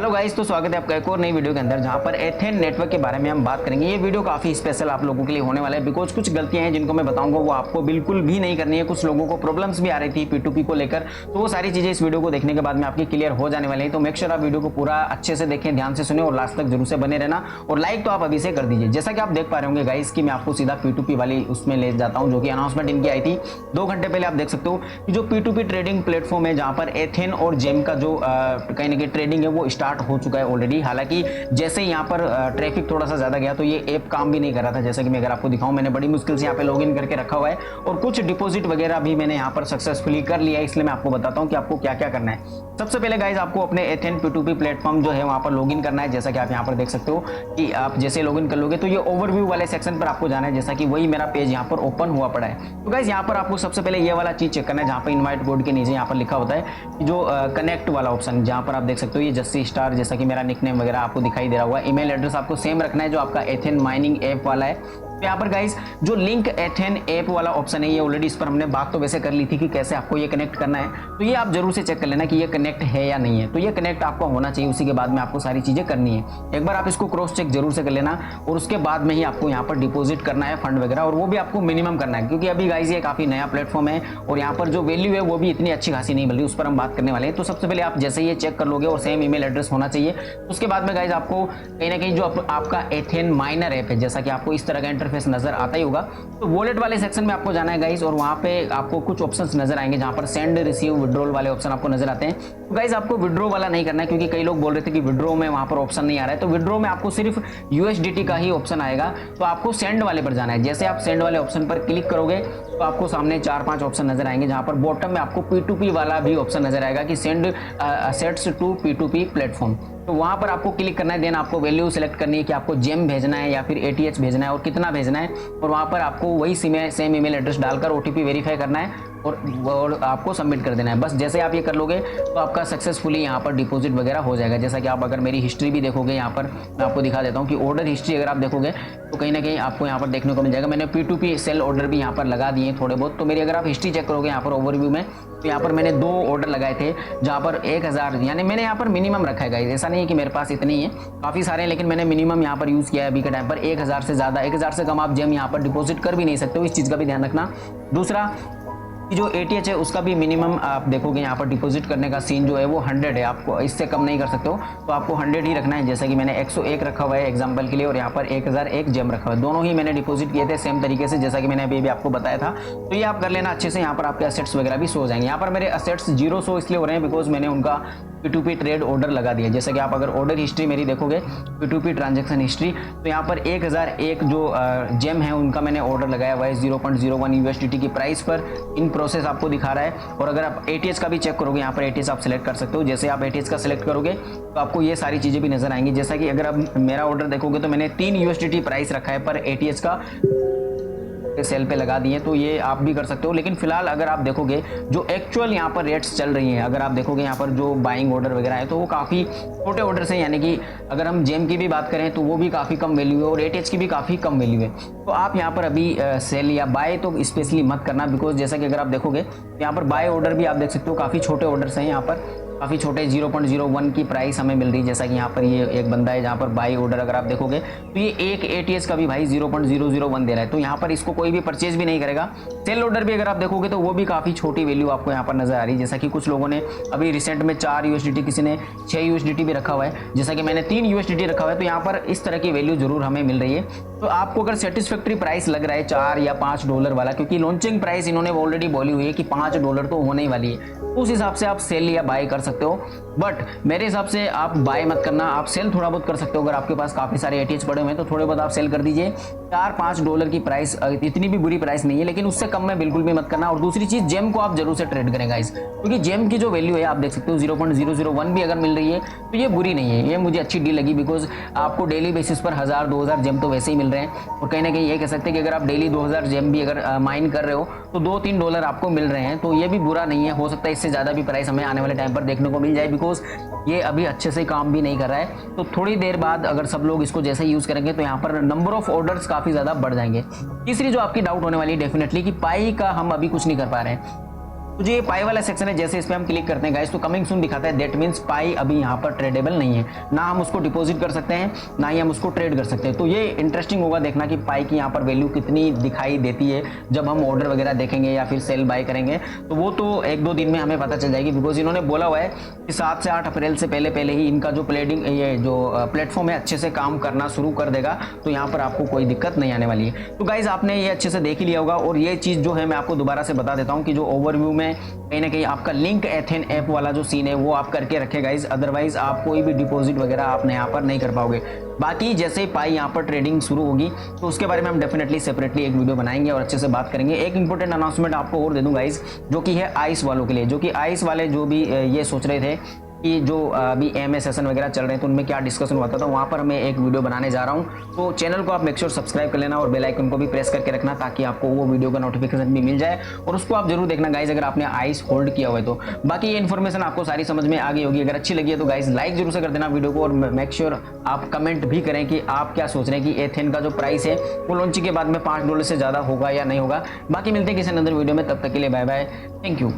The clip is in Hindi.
हेलो गाइस, तो स्वागत है आपका एक और नई वीडियो के अंदर जहां पर एथेन नेटवर्क के बारे में हम बात करेंगे। ये वीडियो काफी स्पेशल आप लोगों के लिए होने वाला है बिकॉज कुछ गलतियां हैं जिनको मैं बताऊंगा वो आपको बिल्कुल भी नहीं करनी है। कुछ लोगों को प्रॉब्लम्स भी आ रही थी P2P को लेकर, तो वो सारी चीजें इस वीडियो को देखने के बाद में आपकी क्लियर हो जाने वाली है। तो मेक श्योर आप वीडियो को पूरा अच्छे से देखें, ध्यान से सुने और लास्ट तक जरूर से बने रहना। और लाइक तो आप अभी से कर दीजिए। जैसा कि आप देख पा रहे होंगे गाइस कि मैं आपको सीधा P2P वाली उसमें ले जाता हूँ जो कि अनाउंसमेंट इनकी आई थी 2 घंटे पहले। आप देख सकते हो कि जो P2P ट्रेडिंग प्लेटफॉर्म है जहां पर एथेन और जेम का जो कहीं ना कहीं ट्रेडिंग है वो स्टार्ट हो चुका है ऑलरेडी। हालांकि जैसे यहाँ पर ट्रैफिक थोड़ा सा ज्यादा गया तो ये ऐप काम भी नहीं कर रहा था। जैसा कि मैं अगर आपको दिखाऊं, मैंने बड़ी मुश्किल से यहाँ पे लॉगिन करके रखा हुआ है और कुछ डिपॉजिट वगैरह भी मैंने यहाँ पर सक्सेसफुली कर लिया है। इसलिए मैं आपको बताता हूँ कि आपको क्या क्या करना है। सबसे पहले गाइज आपको अपने एथेन P2P प्लेटफॉर्म जो है वहां पर लॉगिन करना है। जैसा कि आप यहाँ पर देख सकते हो कि आप जैसे लॉगिन कर लोगे तो ये ओवरव्यू वाले सेक्शन पर आपको जाना है। जैसा कि वही मेरा पेज यहाँ पर ओपन हुआ पड़ा है। तो गाइज यहाँ पर आपको सबसे पहले ये वाला चीज चेक करना है जहाँ पर इनवाइट कोड के नीचे यहाँ पर लिखा होता है कि जो कनेक्ट वाला ऑप्शन, जहाँ पर आप देख सकते हो ये जस्सी स्टार, जैसा कि मेरा निकनेम वगैरह आपको दिखाई दे रहा होगा। ईमेल एड्रेस आपको सेम रखना है जो आपका एथेन माइनिंग ऐप वाला है। तो यहाँ पर गाइस जो लिंक एथेन ऐप वाला ऑप्शन है ये ऑलरेडी इस पर हमने बात तो वैसे कर ली थी कि कैसे आपको ये कनेक्ट करना है। तो ये आप जरूर से चेक कर लेना कि ये कनेक्ट है या नहीं है। तो ये कनेक्ट आपको होना चाहिए, उसी के बाद में आपको सारी चीजें करनी है। एक बार आप इसको क्रॉस चेक जरूर से कर लेना और उसके बाद में ही आपको यहाँ पर डिपॉजिट करना है फंड वगैरह, और वो भी आपको मिनिमम करना है क्योंकि अभी गाइस ये काफी नया प्लेटफॉर्म है और यहाँ पर जो वैल्यू है वो भी इतनी अच्छी खासी नहीं मिल रही, उस पर हम बात करने वाले हैं। तो सबसे पहले आप जैसे ये चेक कर लोगे और सेम ईमेल एड्रेस होना चाहिए, उसके बाद में गाइस आपको कहीं ना कहीं जो आपका एथेन माइनर ऐप है, जैसा कि आपको इस तरह का इंटरफेस नजर आता ही होगा, तो वॉलेट वाले सेक्शन में आपको जाना है गाइस। और वहां पे आपको कुछ ऑप्शंस नजर आएंगे जहां पर सेंड, रिसीव, विड्रॉल वाले ऑप्शन आपको नजर आते हैं। तो गाइस आपको विड्रॉ वाला नहीं करना है क्योंकि कई लोग बोल रहे थे कि विड्रॉ में वहां पर ऑप्शन नहीं आ रहा है। तो विड्रॉ में आपको सिर्फ USDT का ही ऑप्शन आएगा। तो आपको सेंड वाले पर जाना है। जैसे आप सेंड वाले ऑप्शन पर क्लिक करोगे तो आपको सामने 4-5 ऑप्शन नजर आएंगे जहां पर बॉटम में आपको P2P वाला भी ऑप्शन नजर आएगा कि send assets to P2P platform. तो वहां पर आपको क्लिक करना है। देन आपको वैल्यू सिलेक्ट करनी है कि आपको जेम भेजना है या फिर ATH भेजना है और कितना भेजना है। और वहां पर आपको वही सेम ईमेल एड्रेस डालकर OTP वेरीफाई करना है और आपको सबमिट कर देना है। बस जैसे आप ये कर लोगे तो आपका सक्सेसफुली यहाँ पर डिपॉजिट वगैरह हो जाएगा। जैसा कि आप अगर मेरी हिस्ट्री भी देखोगे, यहाँ पर मैं आपको दिखा देता हूँ कि ऑर्डर हिस्ट्री अगर आप देखोगे तो कहीं ना कहीं आपको यहाँ पर देखने को मिल जाएगा। मैंने P2P सेल ऑर्डर भी यहाँ पर लगा दिए थोड़े बहुत। तो मेरी अगर आप हिस्ट्री चेक करोगे यहाँ पर ओवरव्यू में, तो यहाँ पर मैंने 2 ऑर्डर लगाए थे जहाँ पर 1000, यानी मैंने यहाँ पर मिनिमम रखा है गाइस। ऐसा नहीं है कि मेरे पास इतनी है, काफी सारे हैं, लेकिन मैंने मिनिमम यहाँ पर यूज किया है अभी के टाइम पर। 1000 से ज्यादा, 1000 से कम आप जेम यहाँ पर डिपॉजिट कर भी नहीं सकते हो, इस चीज का भी ध्यान रखना। दूसरा जो ATH है उसका भी मिनिमम आप देखोगे यहाँ पर डिपॉजिट करने का सीन जो है वो 100 है। आपको इससे कम नहीं कर सकते हो, तो आपको 100 ही रखना है। जैसे कि मैंने 101 रखा हुआ है एग्जांपल के लिए और यहाँ पर 1001 जेम रखा हुआ है। दोनों ही मैंने डिपॉजिट किए थे सेम तरीके से जैसा कि मैंने अभी आपको बताया था। तो ये आप कर लेना अच्छे से। यहाँ पर आपके असेट्स वगैरह भी शो हो जाएंगे। यहाँ पर मेरे असेट्स 0 शो इसलिए हो रहे हैं बिकॉज मैंने उनका P2P ट्रेड ऑर्डर लगा दिया। जैसे कि आप अगर ऑर्डर हिस्ट्री मेरी देखोगे, P2P ट्रांजैक्शन हिस्ट्री, तो यहाँ पर 1001 जो जेम है उनका मैंने ऑर्डर लगाया हुआ है 0.01 USDT की प्राइस पर। इन प्रोसेस आपको दिखा रहा है। और अगर आप ATH का भी चेक करोगे, यहाँ पर ATH आप सिलेक्ट कर सकते हो। जैसे आप ATH का सिलेक्ट करोगे तो आपको ये सारी चीजें भी नजर आएंगी। जैसा कि अगर आप मेरा ऑर्डर देखोगे तो मैंने 3 USDT प्राइस रखा है पर ATH का सेल पे लगा दिए, तो ये आप भी कर सकते हो। लेकिन फिलहाल अगर आप देखोगे जो एक्चुअल यहाँ पर रेट्स चल रही हैं, अगर आप देखोगे यहाँ पर जो बाइंग ऑर्डर वगैरह है तो वो काफ़ी छोटे ऑर्डर से, यानी कि अगर हम जेम की भी बात करें तो वो भी काफ़ी कम वैल्यू है और ATH की भी काफ़ी कम वैल्यू है। तो आप यहाँ पर अभी सेल या बाय तो स्पेशली मत करना बिकॉज जैसा कि अगर आप देखोगे यहाँ पर बाय ऑर्डर भी आप देख सकते हो, काफ़ी छोटे ऑर्डर्स हैं यहाँ पर, काफ़ी छोटे 0.01 की प्राइस हमें मिल रही है। जैसा कि यहाँ पर ये एक बंदा है जहाँ पर बाई ऑर्डर अगर आप देखोगे तो ये एक ATH का भी भाई 0.001 दे रहा है। तो यहाँ पर इसको कोई भी परचेज भी नहीं करेगा। सेल ऑर्डर भी अगर आप देखोगे तो वो भी काफ़ी छोटी वैल्यू आपको यहाँ पर नजर आ रही है। जैसा कि कुछ लोगों ने अभी रिसेंट में 4 USDT, किसी ने 6 USDT भी रखा हुआ है, जैसा कि मैंने 3 USDT रखा हुआ है। तो यहाँ पर इस तरह की वैल्यू जरूर हमें मिल रही है। तो आपको अगर सेटिस्फैक्ट्री प्राइस लग रहा है $4 या $5 वाला, क्योंकि लॉन्चिंग प्राइस इन्होंने ऑलरेडी बोली हुई है कि $5 तो होने ही वाली है, उस हिसाब से आप सेल या बाय कर सकते हो। बट मेरे हिसाब से आप बाय मत करना, आप सेल थोड़ा बहुत कर सकते हो। अगर आपके पास काफी सारे ATH पड़े हुए हैं तो थोड़े बहुत आप सेल कर दीजिए। $4-5 की प्राइस इतनी भी बुरी प्राइस नहीं है, लेकिन उससे कम में बिल्कुल भी मत करना। और दूसरी चीज, जेम को आप जरूर से ट्रेड करें गाइस, क्योंकि जेम की जो वैल्यू है आप देख सकते हो 0.001 भी अगर मिल रही है तो ये बुरी नहीं है, ये मुझे अच्छी डील लगी। बिकॉज आपको डेली बेसिस पर 1000-2000 जेम तो वैसे ही मिल रहे हैं और कहीं ना कहीं ये कह सकते हैं कि अगर आप डेली 2000 जेम भी अगर माइन कर रहे हो तो $2-3 आपको मिल रहे हैं, तो ये भी बुरा नहीं है। हो सकता है इससे ज्यादा भी प्राइस हमें आने वाले टाइम पर देखने को मिल जाए बिकॉज ये अभी अच्छे से काम भी नहीं कर रहा है। तो थोड़ी देर बाद अगर सब लोग इसको जैसे यूज करेंगे तो यहाँ पर नंबर ऑफ ऑर्डर्स काफी ज्यादा बढ़ जाएंगे। तीसरी जो आपकी डाउट होने वाली है डेफिनेटली कि पाई का हम अभी कुछ नहीं कर पा रहे हैं, तो जो ये पाई वाला सेक्शन है, जैसे इस पे हम क्लिक करते हैं गाइस तो कमिंग सून दिखाता है, दैट मींस पाई अभी यहाँ पर ट्रेडेबल नहीं है, ना हम उसको डिपॉजिट कर सकते हैं ना ही हम उसको ट्रेड कर सकते हैं। तो ये इंटरेस्टिंग होगा देखना कि पाई की यहाँ पर वैल्यू कितनी दिखाई देती है जब हम ऑर्डर वगैरह देखेंगे या फिर सेल बाय करेंगे, तो वो तो 1-2 दिन में हमें पता चल जाएगी। बिकॉज इन्होंने बोला हुआ है कि 7 से 8 अप्रैल से पहले ही इनका जो ये जो प्लेटफॉर्म है अच्छे से काम करना शुरू कर देगा, तो यहाँ पर आपको कोई दिक्कत नहीं आने वाली है। तो गाइज आपने ये अच्छे से देख ही लिया होगा। और ये चीज़ जो है मैं आपको दोबारा से बता देता हूँ कि जो ओवरव्यू में कहीं ना कहीं आपका लिंक एथेन ऐप वाला जो सीन है वो आप करके रखे गाइज, अदरवाइज आप कोई भी डिपॉजिट वगैरह आप यहाँ पर नहीं कर पाओगे। बाकी जैसे ही पाई यहाँ पर ट्रेडिंग शुरू होगी तो उसके बारे में हम डेफिनेटली सेपरेटली एक वीडियो बनाएंगे और अच्छे से बात करेंगे। एक इंपॉर्टेंट अनाउंसमेंट आपको और दे दूं गाइज, जो कि है आइस वालों के लिए, जो कि आइस वाले जो भी ये सोच रहे थे कि जो अभी एमए सेशन वगैरह चल रहे हैं तो उनमें क्या डिस्कशन हुआ था, वहाँ पर मैं एक वीडियो बनाने जा रहा हूँ। तो चैनल को आप मेक श्योर सब्सक्राइब कर लेना और बेल आइकन को भी प्रेस करके रखना ताकि आपको वो वीडियो का नोटिफिकेशन भी मिल जाए, और उसको आप जरूर देखना गाइज अगर आपने आइस होल्ड किया हुआ है तो। बाकी ये इन्फॉर्मेशन आपको सारी समझ में आ गई होगी। अगर अच्छी लगी है तो गाइज लाइक जरूर से कर देना वीडियो को, और मेक श्योर आप कमेंट भी करें कि आप क्या सोच रहे हैं कि एथेन का जो प्राइस है वो लॉन्चिंग के बाद में $5 से ज़्यादा होगा या नहीं होगा। बाकी मिलते हैं किसी अंदर वीडियो में, तब तक के लिए बाय बाय, थैंक यू।